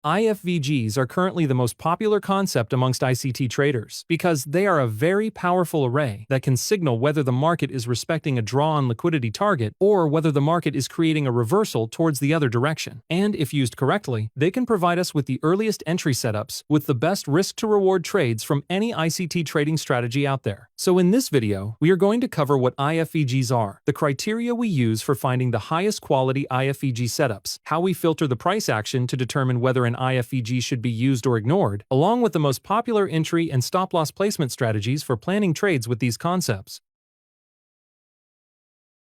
IFVGs are currently the most popular concept amongst ICT traders because they are a very powerful array that can signal whether the market is respecting a draw-on liquidity target or whether the market is creating a reversal towards the other direction. And if used correctly, they can provide us with the earliest entry setups with the best risk-to-reward trades from any ICT trading strategy out there. So in this video, we are going to cover what IFVGs are, the criteria we use for finding the highest quality IFVG setups, how we filter the price action to determine whether an IFVG should be used or ignored, along with the most popular entry and stop-loss placement strategies for planning trades with these concepts.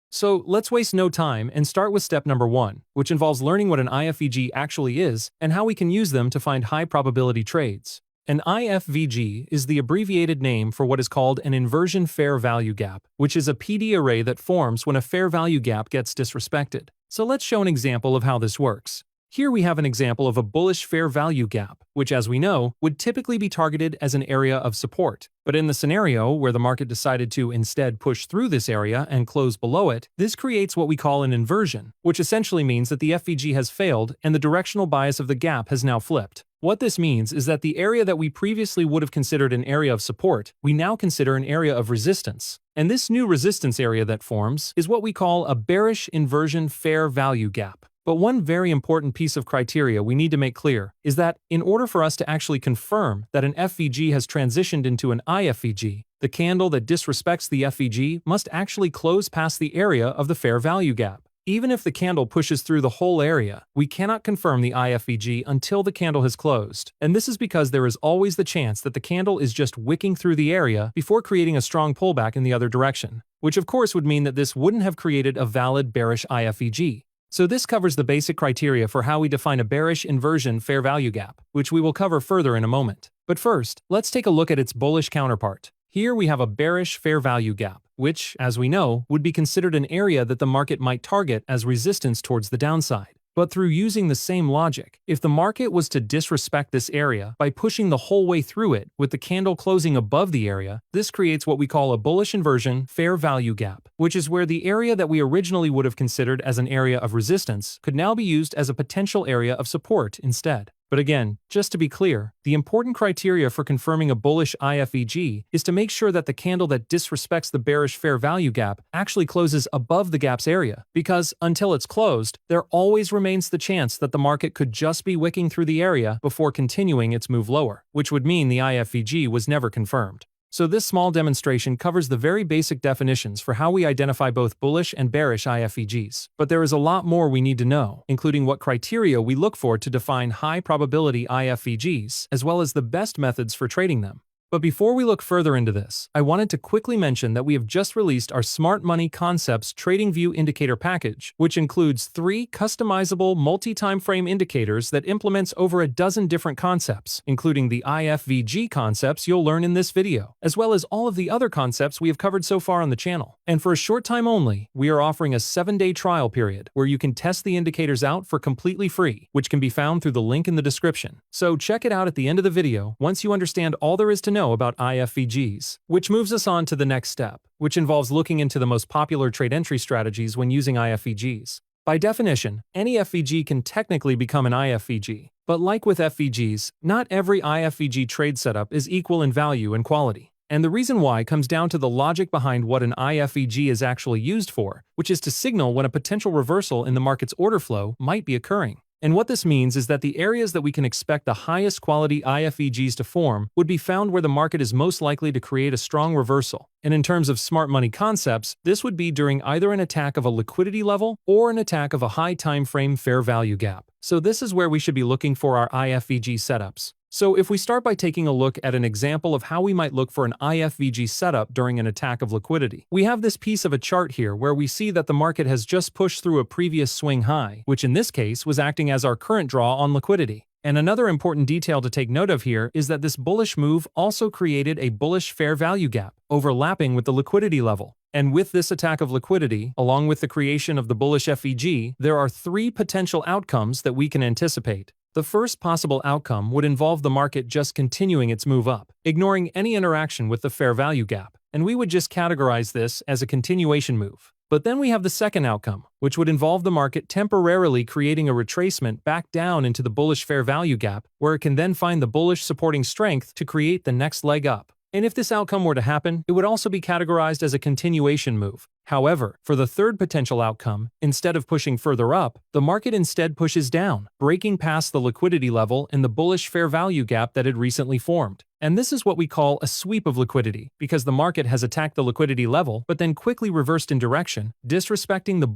So let's waste no time and start with step number 1, which involves learning what an IFVG actually is and how we can use them to find high-probability trades. An IFVG is the abbreviated name for what is called an inversion fair value gap, which is a PD array that forms when a fair value gap gets disrespected. So let's show an example of how this works. Here we have an example of a bullish fair value gap, which, as we know, would typically be targeted as an area of support. But in the scenario where the market decided to instead push through this area and close below it, this creates what we call an inversion, which essentially means that the FVG has failed and the directional bias of the gap has now flipped. What this means is that the area that we previously would have considered an area of support, we now consider an area of resistance. And this new resistance area that forms is what we call a bearish inversion fair value gap. But one very important piece of criteria we need to make clear is that in order for us to actually confirm that an FVG has transitioned into an IFVG, the candle that disrespects the FVG must actually close past the area of the fair value gap. Even if the candle pushes through the whole area, we cannot confirm the IFVG until the candle has closed. And this is because there is always the chance that the candle is just wicking through the area before creating a strong pullback in the other direction, which of course would mean that this wouldn't have created a valid bearish IFVG. So this covers the basic criteria for how we define a bearish inversion fair value gap, which we will cover further in a moment. But first, let's take a look at its bullish counterpart. Here we have a bearish fair value gap, which, as we know, would be considered an area that the market might target as resistance towards the downside. But through using the same logic, if the market was to disrespect this area by pushing the whole way through it with the candle closing above the area, this creates what we call a bullish inversion fair value gap, which is where the area that we originally would have considered as an area of resistance could now be used as a potential area of support instead. But again, just to be clear, the important criteria for confirming a bullish IFVG is to make sure that the candle that disrespects the bearish fair value gap actually closes above the gap's area, because until it's closed, there always remains the chance that the market could just be wicking through the area before continuing its move lower, which would mean the IFVG was never confirmed. So this small demonstration covers the very basic definitions for how we identify both bullish and bearish IFVGs. But there is a lot more we need to know, including what criteria we look for to define high-probability IFVGs, as well as the best methods for trading them. But before we look further into this, I wanted to quickly mention that we have just released our Smart Money Concepts Trading View Indicator package, which includes 3 customizable multi-time frame indicators that implements over a dozen different concepts, including the IFVG concepts you'll learn in this video, as well as all of the other concepts we have covered so far on the channel. And for a short time only, we are offering a 7-day trial period where you can test the indicators out for completely free, which can be found through the link in the description. So check it out at the end of the video once you understand all there is to know about IFVGs, which moves us on to the next step, which involves looking into the most popular trade entry strategies when using IFVGs. By definition, any FVG can technically become an IFVG, but like with FVGs, not every IFVG trade setup is equal in value and quality. And the reason why comes down to the logic behind what an IFVG is actually used for, which is to signal when a potential reversal in the market's order flow might be occurring. And what this means is that the areas that we can expect the highest quality IFVGs to form would be found where the market is most likely to create a strong reversal. And in terms of smart money concepts, this would be during either an attack of a liquidity level or an attack of a high time frame fair value gap. So this is where we should be looking for our IFVG setups. So if we start by taking a look at an example of how we might look for an IFVG setup during an attack of liquidity, we have this piece of a chart here where we see that the market has just pushed through a previous swing high, which in this case was acting as our current draw on liquidity. And another important detail to take note of here is that this bullish move also created a bullish fair value gap, overlapping with the liquidity level. And with this attack of liquidity, along with the creation of the bullish FVG, there are 3 potential outcomes that we can anticipate. The first possible outcome would involve the market just continuing its move up, ignoring any interaction with the fair value gap, and we would just categorize this as a continuation move. But then we have the second outcome, which would involve the market temporarily creating a retracement back down into the bullish fair value gap, where it can then find the bullish supporting strength to create the next leg up. And if this outcome were to happen, it would also be categorized as a continuation move. However, for the third potential outcome, instead of pushing further up, the market instead pushes down, breaking past the liquidity level in the bullish fair value gap that had recently formed. And this is what we call a sweep of liquidity, because the market has attacked the liquidity level but then quickly reversed in direction, disrespecting the